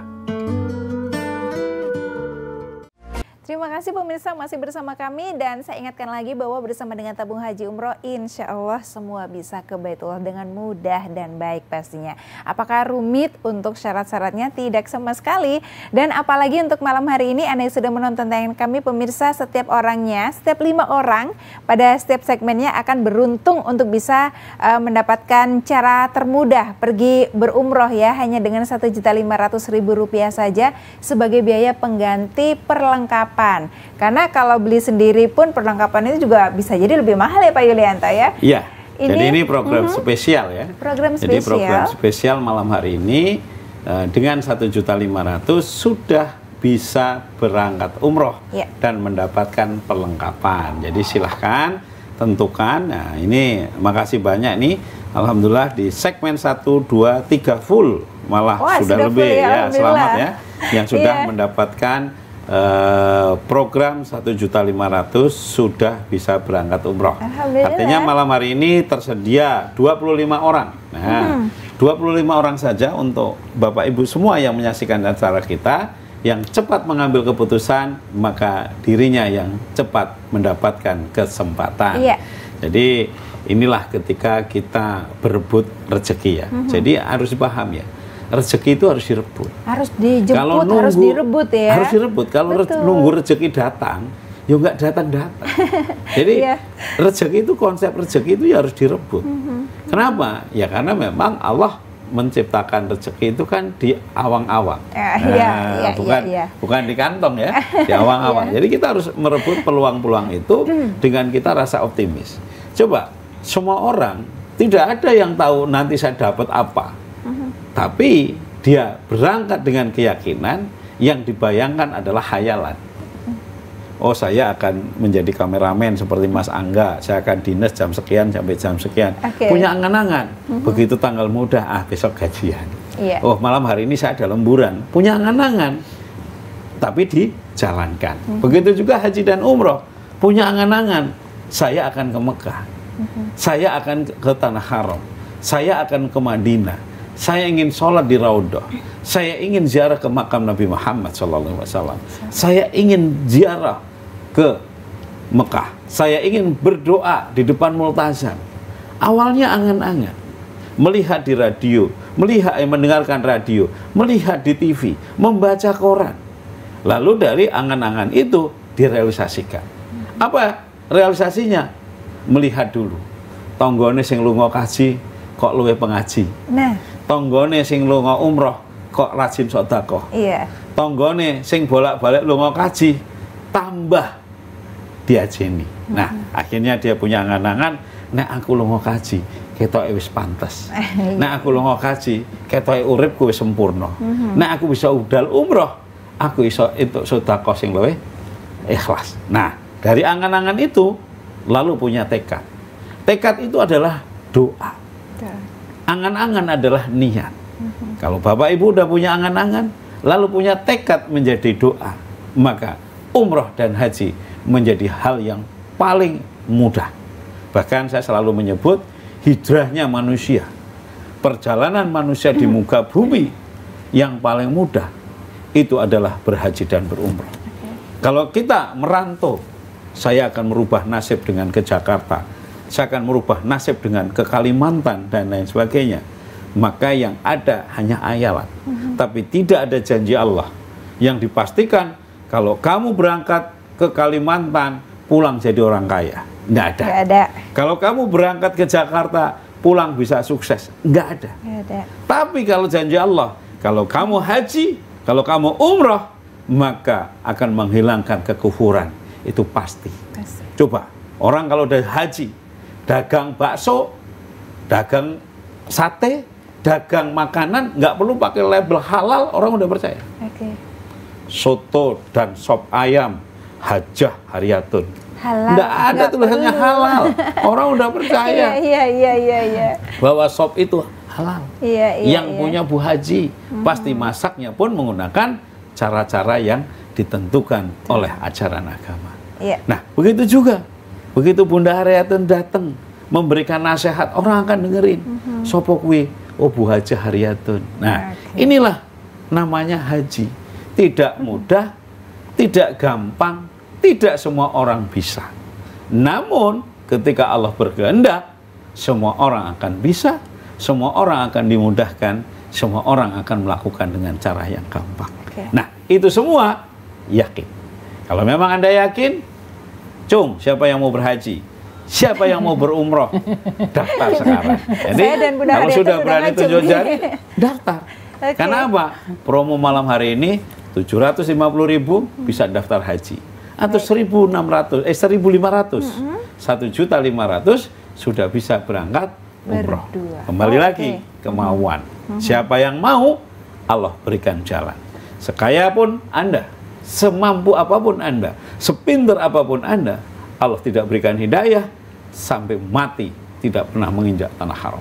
Terima kasih pemirsa masih bersama kami, dan saya ingatkan lagi bahwa bersama dengan tabung haji umroh insya Allah semua bisa ke Baitullah dengan mudah dan baik pastinya. Apakah rumit untuk syarat-syaratnya? Tidak sama sekali. Dan apalagi untuk malam hari ini Anda yang sudah menonton tayangan kami pemirsa, setiap orangnya, setiap 5 orang pada setiap segmennya akan beruntung untuk bisa mendapatkan cara termudah pergi berumroh ya, hanya dengan Rp1.500.000 saja sebagai biaya pengganti perlengkapan. Karena kalau beli sendiri pun perlengkapan itu juga bisa jadi lebih mahal ya Pak Yulianto ya? Iya, jadi ini program spesial ya. Program spesial. Jadi program spesial malam hari ini dengan 1.500.000 sudah bisa berangkat umroh dan mendapatkan perlengkapan. Jadi silahkan tentukan. Nah ini makasih banyak nih. Alhamdulillah di segmen 1, 2, 3 full malah sudah lebih ya. Selamat ya yang sudah mendapatkan program 1.500.000 sudah bisa berangkat umroh. Artinya malam hari ini tersedia 25 orang. Nah, 25 orang saja untuk Bapak Ibu semua yang menyaksikan acara kita, yang cepat mengambil keputusan, maka dirinya yang cepat mendapatkan kesempatan. Jadi inilah ketika kita berebut rezeki ya. Jadi harus paham ya. rezeki itu harus direbut. Harus dijemput, kalau nunggu, harus direbut ya. Harus direbut. Kalau nunggu rezeki datang, ya nggak datang-datang. Jadi rezeki itu, konsep rezeki itu ya harus direbut. Kenapa? Ya karena memang Allah menciptakan rezeki itu kan di awang-awang. Bukan di kantong ya, di awang-awang. Jadi kita harus merebut peluang-peluang itu dengan kita rasa optimis. Coba, semua orang tidak ada yang tahu nanti saya dapat apa. Tapi dia berangkat dengan keyakinan yang dibayangkan adalah khayalan. Oh, saya akan menjadi kameramen seperti Mas Angga, saya akan dinas jam sekian sampai jam sekian. Punya angan-angan. Begitu tanggal mudah, besok gajian. Oh, malam hari ini saya ada lemburan. Punya angan-angan. Tapi dijalankan. Begitu juga haji dan umroh. Punya angan-angan. Saya akan ke Mekah. Saya akan ke Tanah Haram. Saya akan ke Madinah. Saya ingin sholat di Raudhah. Saya ingin ziarah ke makam Nabi Muhammad SAW. Saya ingin ziarah ke Mekah. Saya ingin berdoa di depan Multazam. Awalnya angan-angan. Melihat di radio, mendengarkan radio, melihat di TV, membaca koran. Lalu dari angan-angan itu direalisasikan. Apa realisasinya? Melihat dulu. Tonggone sing lunga kaji kok luwe pengaji. Tonggone sing lunga umroh kok rajin sedekah. Tonggone sing bolak-balik lunga kaji tambah diajeni. Nah, akhirnya dia punya angan-angan, nek aku lunga kaji ketoke wis pantes. Nek aku lunga kaji ketoke uripku wis sempurna. Nek aku bisa udal umroh, aku iso entuk sedekah sing luwih ikhlas. Nah, dari angan-angan itu lalu punya tekad. Tekad itu adalah doa. Angan-angan adalah niat. Kalau Bapak Ibu udah punya angan-angan, lalu punya tekad menjadi doa, maka umroh dan haji menjadi hal yang paling mudah. Bahkan saya selalu menyebut hijrahnya manusia, perjalanan manusia di muka bumi yang paling mudah itu adalah berhaji dan berumroh. Kalau kita merantau, saya akan merubah nasib dengan ke Jakarta, saya akan merubah nasib dengan ke Kalimantan dan lain sebagainya. Maka yang ada hanya hayalan, tapi tidak ada janji Allah. Yang dipastikan kalau kamu berangkat ke Kalimantan pulang jadi orang kaya, nggak ada. Nggak ada. Kalau kamu berangkat ke Jakarta pulang bisa sukses, nggak ada. Nggak ada. Tapi kalau janji Allah, kalau kamu haji, kalau kamu umroh, maka akan menghilangkan kekufuran. Itu pasti. Coba orang kalau udah haji, dagang bakso, dagang sate, dagang makanan, nggak perlu pakai label halal, orang udah percaya. Soto dan sop ayam, Hajah Haryatun, halal, nggak ada tulisannya halal, orang udah percaya. Bahwa sop itu halal. Yang punya Bu Haji pasti masaknya pun menggunakan cara-cara yang ditentukan oleh ajaran agama. Nah, begitu juga. Begitu Bunda Haryatun datang memberikan nasihat, orang akan dengerin. Sopo kuwi? Oh, Bu Haji Haryatun. Nah, inilah namanya haji. Tidak mudah, tidak gampang, tidak semua orang bisa. Namun, ketika Allah berkehendak, semua orang akan bisa, semua orang akan dimudahkan, semua orang akan melakukan dengan cara yang gampang. Nah, itu semua yakin. Kalau memang Anda yakin, cung, siapa yang mau berhaji? Siapa yang mau berumroh? Daftar sekarang. Jadi, kalau sudah berani tunjuk jari, daftar. Karena apa? Promo malam hari ini 750.000 bisa daftar haji. Atau 1.500, 1.500 sudah bisa berangkat umroh. Kembali lagi, kemauan. Siapa yang mau, Allah berikan jalan. Sekaya pun Anda, semampu apapun Anda, sepintar apapun Anda, Allah tidak berikan hidayah sampai mati tidak pernah menginjak tanah haram.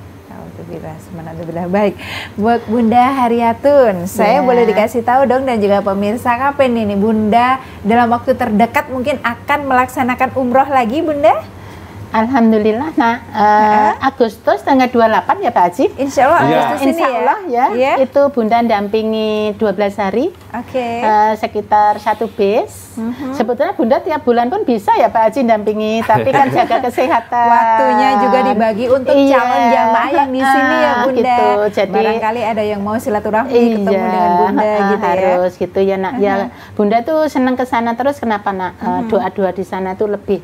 Alhamdulillah. Baik, buat Bunda Haryatun, saya boleh dikasih tahu dong dan juga pemirsa, kapan ini Bunda dalam waktu terdekat mungkin akan melaksanakan umroh lagi, Bunda? Alhamdulillah, Agustus tanggal 28 ya Pak Haji. Insya Allah Agustus ini Insya Allah ya. Itu Bunda dampingi 12 hari. Oke. Sekitar 1 bis. Sebetulnya Bunda tiap bulan pun bisa ya Pak Haji dampingi, tapi kan jaga kesehatan. Waktunya juga dibagi untuk calon jamaah yang di sini ya Bunda. Gitu. Jadi barangkali ada yang mau silaturahmi ketemu dengan Bunda gitu ya. Harus gitu ya Nak. Ya Bunda tuh senang ke sana terus, kenapa Nak? Doa-doa di sana tuh lebih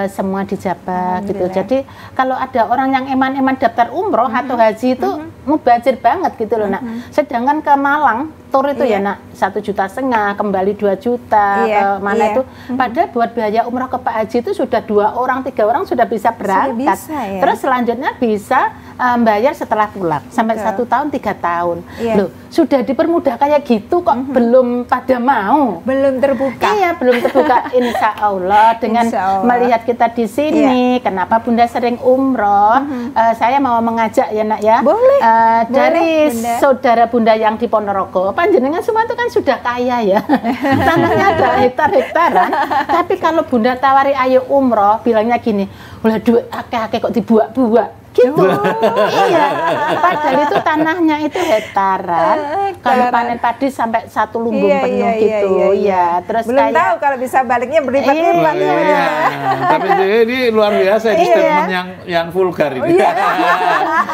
semua dijabah gitu. Jadi kalau ada orang yang eman-eman daftar umroh atau haji itu mubazir banget gitu loh Nak. Sedangkan ke Malang tur itu ya Nak 1,5 juta, kembali 2 juta ke mana itu. Padahal buat biaya umroh ke Pak Haji itu sudah 2 orang 3 orang sudah bisa berangkat. Sudah bisa, ya? Terus selanjutnya bisa bayar setelah pulang sampai 1 tahun 3 tahun. Loh, sudah dipermudah kayak gitu kok belum pada mau. Belum terbuka. Iya, belum terbuka. Insya Allah dengan melihat kita di sini, kenapa Bunda sering umroh? Saya mau mengajak ya Nak ya. Boleh. Dari Bunda. Saudara Bunda yang di Ponorogo, panjenengan semua itu kan sudah kaya ya. Tanahnya ada hektar-hektaran. Tapi kalau Bunda tawari ayo umroh, bilangnya gini, ulah duit akeh-akeh kok dibuat-buat. Gitu. Iya. Padahal itu tanahnya itu hektaran. Kalau panen padi sampai 1 lumbung penuh gitu. Iya. Terus belum tahu kalau bisa baliknya berlipat-lipat. Tapi ini luar biasa ini statement yang vulgar ini.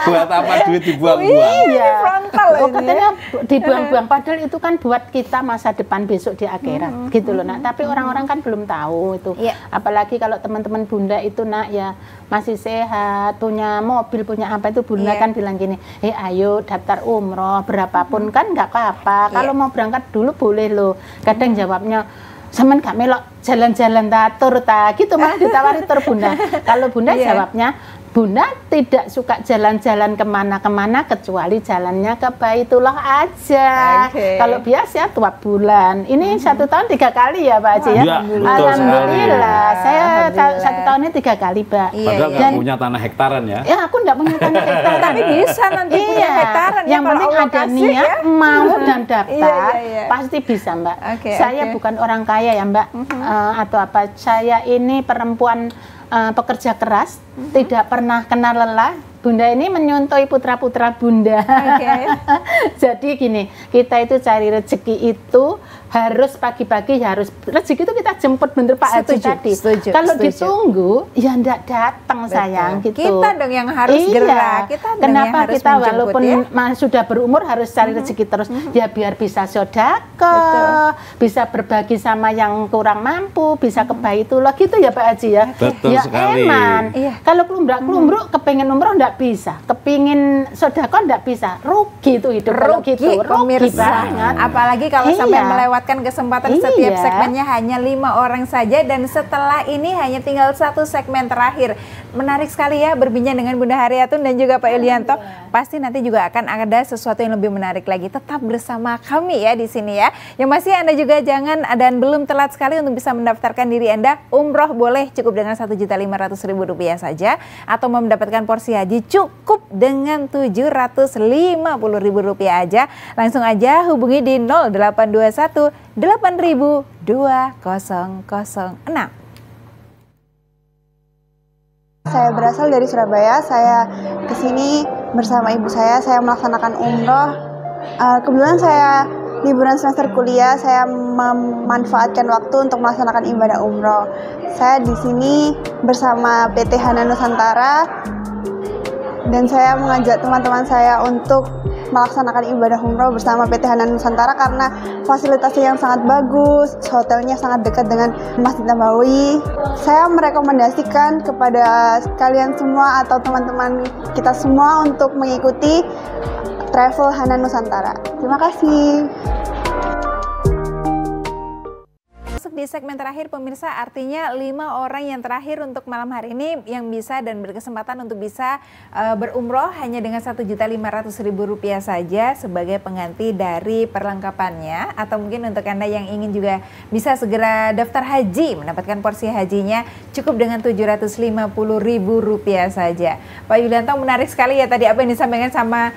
Buat apa duit dibuang-buang? Iya. Frontal katanya dibuang-buang, padahal itu kan buat kita masa depan besok di akhirat gitu loh Nak. Tapi orang-orang kan belum tahu itu. Apalagi kalau teman-teman Bunda itu Nak ya masih sehat, punya mobil, punya apa itu Bunda kan bilang gini, ayo daftar umroh berapapun kan nggak apa-apa. Kalau mau berangkat dulu boleh loh. Kadang jawabnya, "Saman gak melok jalan-jalan tur ta," gitu malah ditawari tur Bunda. Kalau Bunda jawabnya, Bunda tidak suka jalan-jalan kemana-kemana kecuali jalannya ke Baitullah aja. Kalau biasa 2 bulan. Ini 1 tahun 3 kali ya Pak Haji ya. Alhamdulillah. Saya 1 tahunnya 3 kali Pak. Padahal nggak punya tanah hektaran ya? Ya aku nggak punya tanah hektaran. Tapi bisa nanti punya hektaran. Yang penting ada niat, mau dan daftar, pasti bisa Mbak. Saya bukan orang kaya ya Mbak, atau apa. Saya ini perempuan pekerja keras, tidak pernah kenal lelah. Bunda ini menyuntui putra-putra Bunda. Jadi gini, kita itu cari rezeki itu harus pagi-pagi, harus rezeki itu kita jemput bener Pak Haji tadi. Kalau ditunggu, ya ndak datang sayang gitu. Kita dong yang harus gerak. Kenapa kita walaupun sudah berumur harus cari rezeki terus? Ya biar bisa sedekah, bisa berbagi sama yang kurang mampu, bisa ke Baitullah gitu ya Pak Haji ya. Betul sekali. Eman. Kalau kelumbruk kepengin umroh ndak bisa, kepingin sedekah ndak bisa, rugi itu hidup kalau gitu, rugi banget. Apalagi kalau sampai melewatkan kesempatan setiap segmennya hanya 5 orang saja, dan setelah ini hanya tinggal 1 segmen terakhir. Menarik sekali ya berbincang dengan Bunda Haryatun dan juga Pak Yulianto. Pasti nanti juga akan ada sesuatu yang lebih menarik lagi. Tetap bersama kami ya di sini ya. Yang masih Anda juga jangan dan belum telat sekali untuk bisa mendaftarkan diri Anda. Umroh boleh cukup dengan Rp1.500.000 saja, atau mau mendapatkan porsi haji cukup dengan Rp750.000 aja. Langsung aja hubungi di 0821 8000 2006. Saya berasal dari Surabaya. Saya kesini bersama ibu saya melaksanakan umroh. Kebetulan saya liburan semester kuliah, saya memanfaatkan waktu untuk melaksanakan ibadah umroh. Saya di sini bersama PT Hanan Nusantara, dan saya mengajak teman-teman saya untuk melaksanakan ibadah umroh bersama PT Hanan Nusantara karena fasilitasnya yang sangat bagus, hotelnya sangat dekat dengan Masjid Nabawi. Saya merekomendasikan kepada kalian semua atau teman-teman kita semua untuk mengikuti travel Hanan Nusantara. Terima kasih. Di segmen terakhir pemirsa, artinya 5 orang yang terakhir untuk malam hari ini yang bisa dan berkesempatan untuk bisa berumroh hanya dengan Rp1.500.000 saja sebagai pengganti dari perlengkapannya, atau mungkin untuk Anda yang ingin juga bisa segera daftar haji, mendapatkan porsi hajinya cukup dengan Rp750.000 saja. Pak Yulianto, menarik sekali ya tadi apa yang disampaikan sama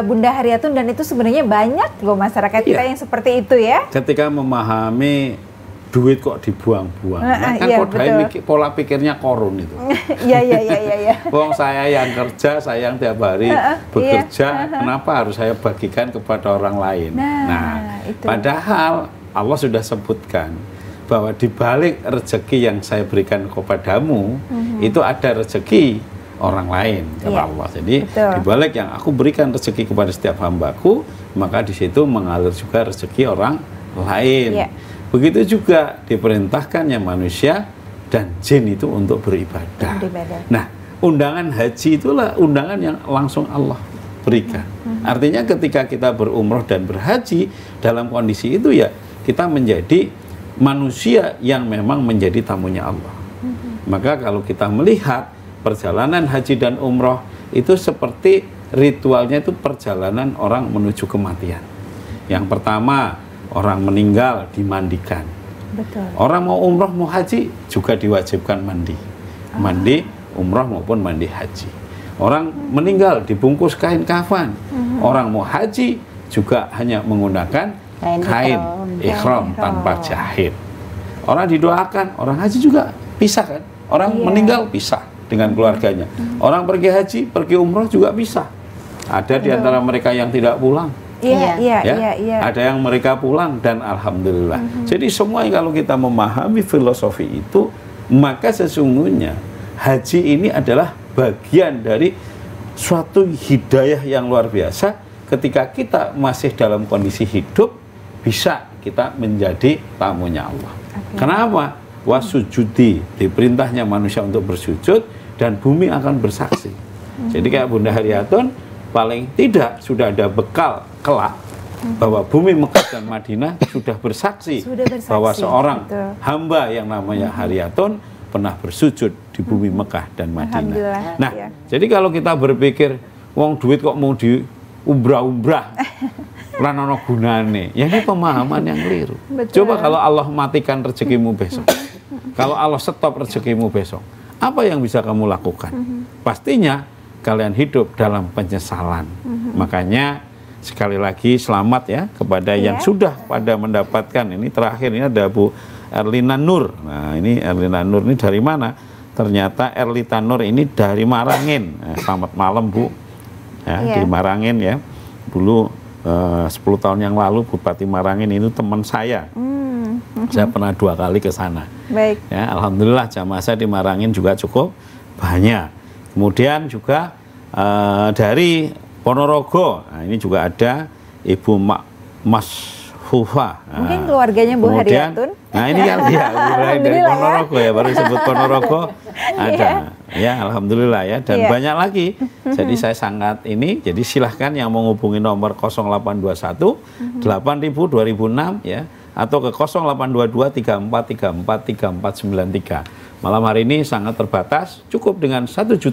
Bunda Haryatun, dan itu sebenarnya banyak loh masyarakat kita yang seperti itu ya. Ketika memahami duit kok dibuang-buang. Nah, kan pola pikirnya korun itu. Iya. Wong saya yang kerja, saya yang tiap hari bekerja, kenapa harus saya bagikan kepada orang lain? Nah, padahal Allah sudah sebutkan bahwa di balik rezeki yang saya berikan kepadamu, itu ada rezeki orang lain kata Allah. Jadi di balik yang aku berikan rezeki kepada setiap hambaku, maka di situ mengalir juga rezeki orang lain. Begitu juga diperintahkannya manusia dan jin itu untuk beribadah. Nah, undangan haji itulah undangan yang langsung Allah berikan. Artinya ketika kita berumroh dan berhaji dalam kondisi itu ya kita menjadi manusia yang memang menjadi tamunya Allah. Maka kalau kita melihat perjalanan haji dan umroh itu seperti ritualnya itu perjalanan orang menuju kematian. Yang pertama, orang meninggal dimandikan. Betul. Orang mau umroh mau haji juga diwajibkan mandi. Mandi umroh maupun mandi haji. Orang meninggal dibungkus kain kafan. Orang mau haji juga hanya menggunakan kain ihram tanpa jahit. Orang didoakan, orang haji juga pisah kan. Orang meninggal pisah dengan keluarganya. Orang pergi haji, pergi umroh juga pisah. Ada di antara mereka yang tidak pulang. Ada yang mereka pulang dan alhamdulillah. Jadi semua kalau kita memahami filosofi itu, maka sesungguhnya haji ini adalah bagian dari suatu hidayah yang luar biasa. Ketika kita masih dalam kondisi hidup, bisa kita menjadi tamunya Allah. Kenapa? Wasujudi, diperintahnya manusia untuk bersujud dan bumi akan bersaksi. Jadi kayak Bunda Haryatun, paling tidak sudah ada bekal kelak bahwa bumi Mekah dan Madinah sudah bersaksi bahwa seorang hamba yang namanya Haryatun pernah bersujud di bumi Mekah dan Madinah. Nah, jadi kalau kita berpikir wong duit kok mau di umrah-umrah ranono gunane, ya ini pemahaman yang keliru. Coba kalau Allah matikan rezekimu besok, kalau Allah stop rezekimu besok, apa yang bisa kamu lakukan? Pastinya kalian hidup dalam penyesalan. Makanya sekali lagi selamat ya kepada yang sudah pada mendapatkan. Ini terakhir ini ada Bu Erlina Nur. Nah, ini Erlina Nur ini dari mana? Ternyata Erlita Nur ini dari Marangin. Selamat malam Bu. Ya, di Marangin ya. Dulu 10 tahun yang lalu Bupati Marangin itu teman saya. Saya pernah 2 kali ke sana. Baik. Ya, alhamdulillah jamaah saya di Marangin juga cukup banyak. Kemudian juga dari Ponorogo, nah ini juga ada Ibu Mas Hufa. Mungkin keluarganya Bu Haryatun. Nah ini kan ya, dari Ponorogo ya, baru disebut Ponorogo ada. Ya, alhamdulillah ya, dan banyak lagi. Jadi saya sangat ini, jadi silahkan yang menghubungi nomor 0821 8000 2006 ya, atau ke 0822 3434 3493. Malam hari ini sangat terbatas, cukup dengan 1.500.000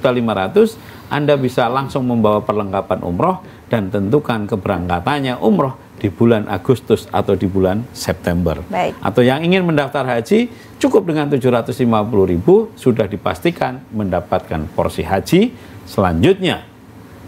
Anda bisa langsung membawa perlengkapan umroh dan tentukan keberangkatannya umroh di bulan Agustus atau di bulan September. Baik. Atau yang ingin mendaftar haji, cukup dengan 750.000 sudah dipastikan mendapatkan porsi haji. Selanjutnya,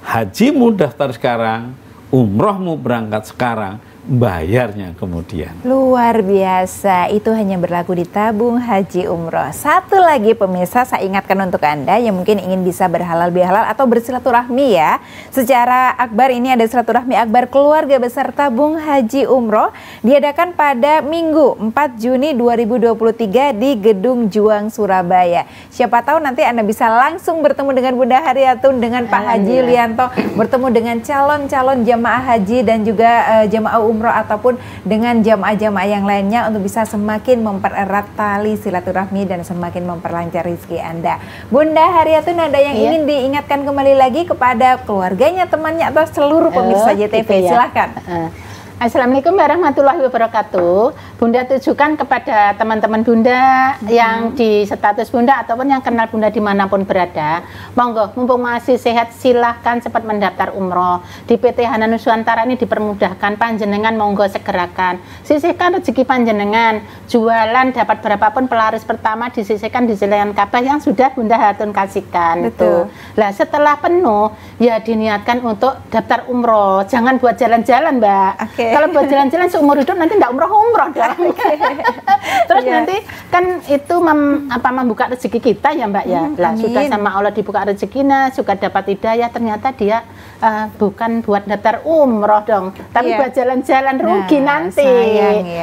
hajimu daftar sekarang, umrohmu berangkat sekarang, bayarnya kemudian. Luar biasa, itu hanya berlaku di tabung haji umroh. Satu lagi pemirsa, saya ingatkan untuk Anda yang mungkin ingin bisa berhalal bihalal atau bersilaturahmi ya. Secara akbar ini ada silaturahmi akbar keluarga besar tabung haji umroh diadakan pada Minggu 4 Juni 2023 di Gedung Juang Surabaya. Siapa tahu nanti Anda bisa langsung bertemu dengan Bunda Haryatun, dengan Pak Haji Lianto, bertemu dengan calon-calon jamaah haji dan juga jamaah umroh ataupun dengan jamaah-jamaah yang lainnya untuk bisa semakin mempererat tali silaturahmi dan semakin memperlancar rezeki Anda. Bunda Haryatun, ada yang ingin diingatkan kembali lagi kepada keluarganya, temannya atau seluruh pemirsa JTV? Gitu ya. Silahkan. Assalamualaikum warahmatullahi wabarakatuh. Bunda tujukan kepada teman-teman Bunda yang di status Bunda ataupun yang kenal Bunda dimanapun berada. Monggo, mumpung masih sehat, silahkan cepat mendaftar umroh. Di PT Hana Nusantara ini dipermudahkan, panjenengan monggo segerakan. Sisihkan rezeki panjenengan, jualan dapat berapapun pelaris pertama disisihkan di Selekan Ka'bah yang sudah Bunda Haryatun kasihkan. Betul. Lah setelah penuh, ya diniatkan untuk daftar umroh. Jangan buat jalan-jalan, Mbak. Oke. Kalau buat jalan-jalan seumur hidup nanti enggak umroh dong. Terus nanti kan itu membuka rezeki kita ya Mbak ya. Lah sudah sama Allah dibuka rezekinya, suka dapat hidayah, ternyata dia bukan buat daftar umroh dong, tapi buat jalan-jalan rugi nanti.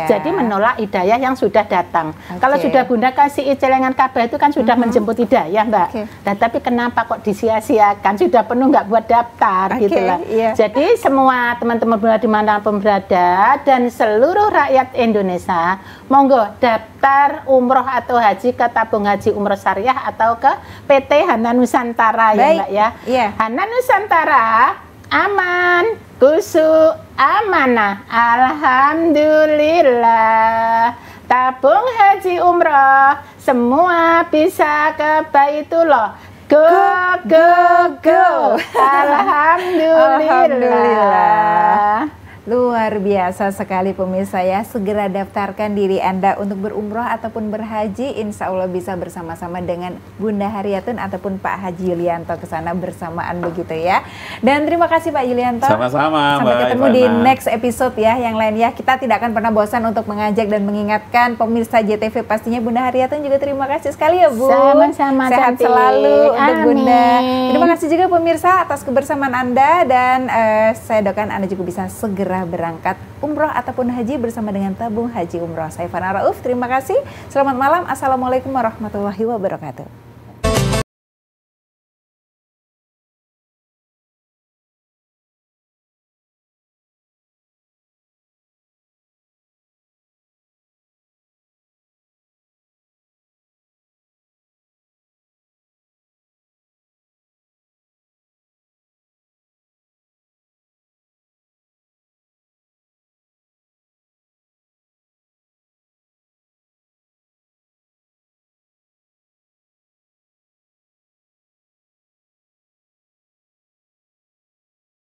Jadi menolak hidayah yang sudah datang. Kalau sudah Bunda kasih celengan Ka'bah itu kan sudah menjemput hidayah Mbak. Nah, tapi kenapa kok disia-siakan? Sudah penuh nggak buat daftar gitu lah. Jadi semua teman-teman Bunda dimanapun berada dan seluruh rakyat Indonesia, monggo daftar umroh atau haji ke tabung haji umroh syariah atau ke PT Hana Nusantara ya Mbak ya. Hana Nusantara aman, kusuk, amanah, alhamdulillah. Tabung haji umroh semua bisa ke Baitullah. Go, go, go. Alhamdulillah. Luar biasa sekali pemirsa ya. Segera daftarkan diri Anda untuk berumroh ataupun berhaji. Insya Allah bisa bersama-sama dengan Bunda Haryatun ataupun Pak Haji Yulianto ke sana bersamaan begitu ya. Dan terima kasih Pak Yulianto. Sama-sama. Sampai ketemu di next episode ya yang lain ya. Kita tidak akan pernah bosan untuk mengajak dan mengingatkan pemirsa JTV pastinya. Bunda Haryatun juga terima kasih sekali ya Bu. Sama-sama. Sehat selalu untuk Bunda. Terima kasih juga pemirsa atas kebersamaan Anda dan saya doakan Anda juga bisa segera berangkat umroh ataupun haji bersama dengan tabung haji umroh. Saya Fana Rauf, terima kasih. Selamat malam. Assalamualaikum warahmatullahi wabarakatuh.